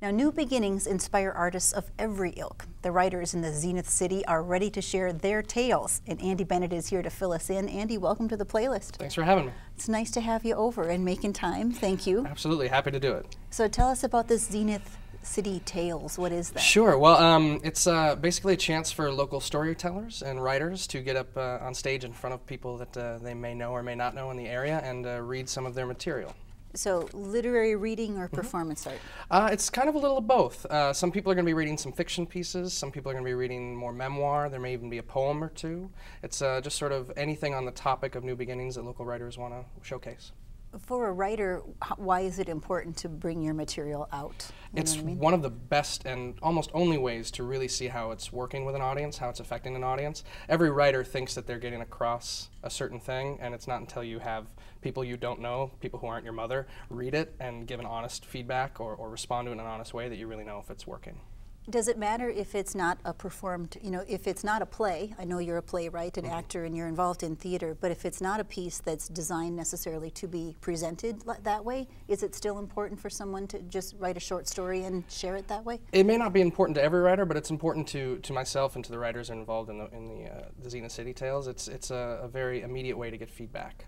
Now, new beginnings inspire artists of every ilk. The writers in the Zenith City are ready to share their tales, and Andy Bennett is here to fill us in. Andy, welcome to the playlist. Thanks for having me. It's nice to have you over and making time. Thank you. Absolutely, happy to do it. So tell us about this Zenith City Tales. What is that? Sure. Well, it's basically a chance for local storytellers and writers to get up on stage in front of people that they may know or may not know in the area and read some of their material. So literary reading or performance art? It's kind of a little of both. Some people are going to be reading some fiction pieces. Some people are going to be reading more memoir. There may even be a poem or two. It's just sort of anything on the topic of new beginnings that local writers want to showcase. For a writer, why is it important to bring your material out? It's one of the best and almost only ways to really see how it's working with an audience, how it's affecting an audience. Every writer thinks that they're getting across a certain thing, and it's not until you have people you don't know, people who aren't your mother, read it and give an honest feedback or respond to it in an honest way that you really know if it's working. Does it matter if it's not a performed, if it's not a play? I know you're a playwright, an actor, and you're involved in theater, but if it's not a piece that's designed necessarily to be presented that way, is it still important for someone to just write a short story and share it that way? It may not be important to every writer, but it's important to myself and to the writers involved in the Zenith City Tales. It's a very immediate way to get feedback.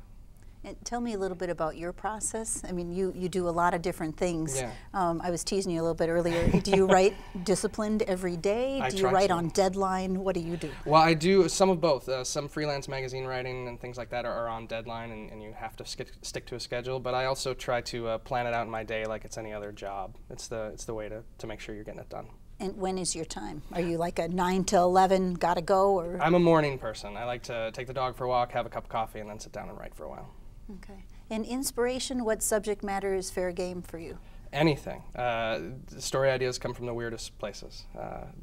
And tell me a little bit about your process. I mean, you do a lot of different things. Yeah. I was teasing you a little bit earlier. Do you write disciplined every day? Do you write on deadline? What do you do? Well, I do some of both. Some freelance magazine writing and things like that are on deadline, and you have to stick to a schedule. But I also try to plan it out in my day like it's any other job. It's the way to make sure you're getting it done. And when is your time? Are you like a 9 to 11, gotta go? Or? I'm a morning person. I like to take the dog for a walk, have a cup of coffee, and then sit down and write for a while. Okay. And inspiration, what subject matter is fair game for you? Anything. Story ideas come from the weirdest places.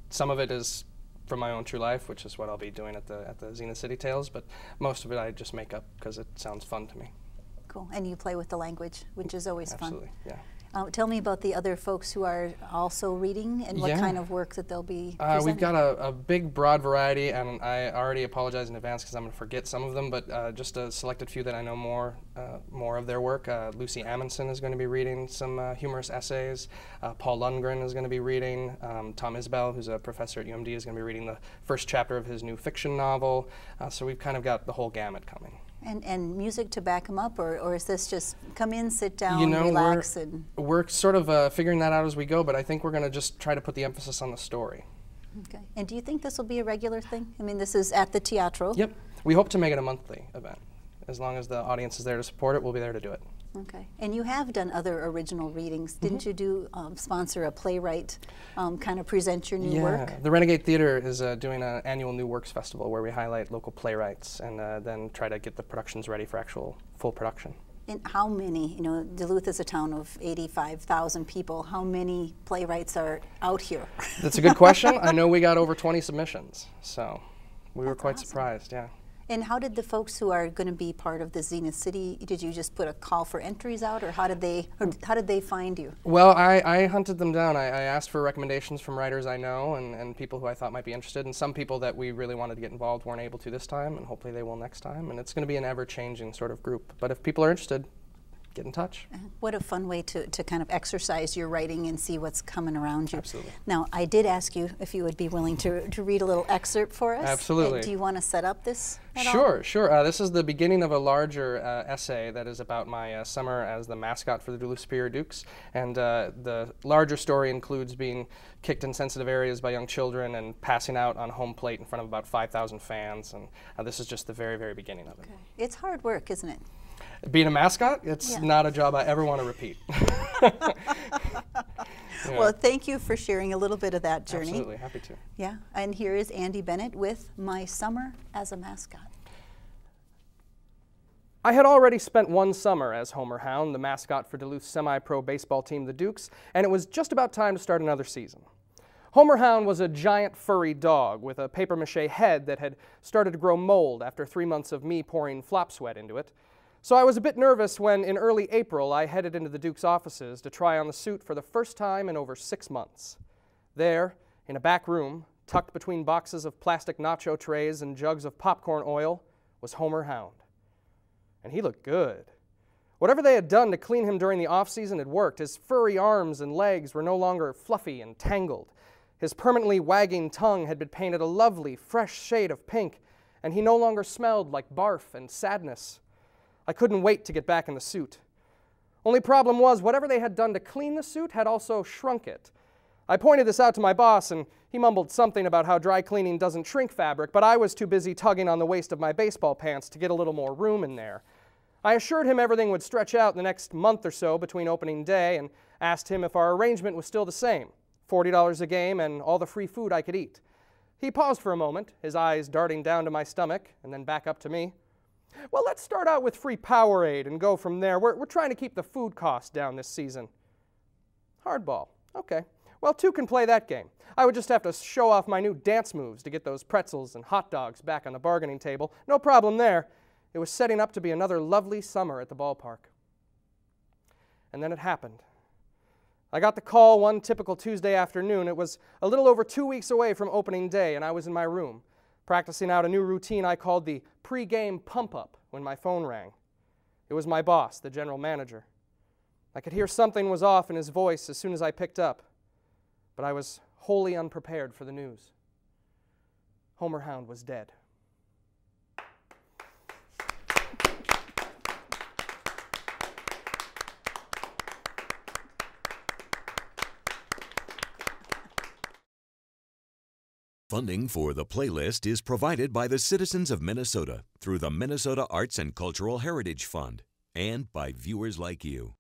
Some of it is from my own true life, which is what I'll be doing at the Zenith City Tales, but most of it I just make up because it sounds fun to me. Cool. And you play with the language, which is always fun. Absolutely, yeah. Tell me about the other folks who are also reading and what kind of work that they'll be presenting. We've got a big, broad variety, and I already apologize in advance because I'm going to forget some of them, but just a selected few that I know more of their work. Lucy Amundsen is going to be reading some humorous essays. Paul Lundgren is going to be reading. Tom Isbell, who's a professor at UMD, is going to be reading the first chapter of his new fiction novel. So we've kind of got the whole gamut coming. And music to back them up, or is this just come in, sit down, relax? We're sort of figuring that out as we go, but I think we're going to just try to put the emphasis on the story. Okay. And do you think this will be a regular thing? I mean, this is at the Teatro. Yep. We hope to make it a monthly event. As long as the audience is there to support it, we'll be there to do it. Okay. And you have done other original readings. Didn't you do sponsor a playwright, kind of present your new work? Yeah. The Renegade Theater is doing an annual New Works Festival where we highlight local playwrights and then try to get the productions ready for actual full production. And how many, Duluth is a town of 85,000 people. How many playwrights are out here? That's a good question. I know we got over 20 submissions, so we were quite awesome. Surprised, yeah. And how did the folks who are going to be part of the Zenith City, did you just put a call for entries out, or how did they find you? Well, I hunted them down. I asked for recommendations from writers I know and people who I thought might be interested, and some people that we really wanted to get involved weren't able to this time, and hopefully they will next time. And it's going to be an ever-changing sort of group. But if people are interested, get in touch. What a fun way to kind of exercise your writing and see what's coming around you. Absolutely. Now, I did ask you if you would be willing to read a little excerpt for us. Absolutely. Do you want to set up this at all? Sure. This is the beginning of a larger essay that is about my summer as the mascot for the Duluth Superior Dukes. And the larger story includes being kicked in sensitive areas by young children and passing out on home plate in front of about 5,000 fans. And this is just the very, very beginning of it. Okay. It's hard work, isn't it? Being a mascot, it's not a job I ever want to repeat. Well, thank you for sharing a little bit of that journey. Absolutely, happy to. Yeah, and here is Andy Bennett with My Summer as a Mascot. I had already spent one summer as Homer Hound, the mascot for Duluth's semi-pro baseball team, the Dukes, and it was just about time to start another season. Homer Hound was a giant furry dog with a papier-mâché head that had started to grow mold after 3 months of me pouring flop sweat into it. So I was a bit nervous when, in early April, I headed into the Duke's offices to try on the suit for the first time in over 6 months. There, in a back room, tucked between boxes of plastic nacho trays and jugs of popcorn oil, was Homer Hound. And he looked good. Whatever they had done to clean him during the off-season had worked. His furry arms and legs were no longer fluffy and tangled. His permanently wagging tongue had been painted a lovely, fresh shade of pink, and he no longer smelled like barf and sadness. I couldn't wait to get back in the suit. Only problem was, whatever they had done to clean the suit had also shrunk it. I pointed this out to my boss, and he mumbled something about how dry cleaning doesn't shrink fabric, but I was too busy tugging on the waist of my baseball pants to get a little more room in there. I assured him everything would stretch out in the next month or so between opening day and asked him if our arrangement was still the same, $40 a game and all the free food I could eat. He paused for a moment, his eyes darting down to my stomach and then back up to me. Well, let's start out with free Powerade and go from there. We're trying to keep the food costs down this season. Hardball. Okay. Well, two can play that game. I would just have to show off my new dance moves to get those pretzels and hot dogs back on the bargaining table. No problem there. It was setting up to be another lovely summer at the ballpark. And then it happened. I got the call one typical Tuesday afternoon. It was a little over 2 weeks away from opening day, and I was in my room, practicing out a new routine I called the pre-game pump-up when my phone rang. It was my boss, the general manager. I could hear something was off in his voice as soon as I picked up, but I was wholly unprepared for the news. Homer Hound was dead. Funding for the playlist is provided by the citizens of Minnesota through the Minnesota Arts and Cultural Heritage Fund and by viewers like you.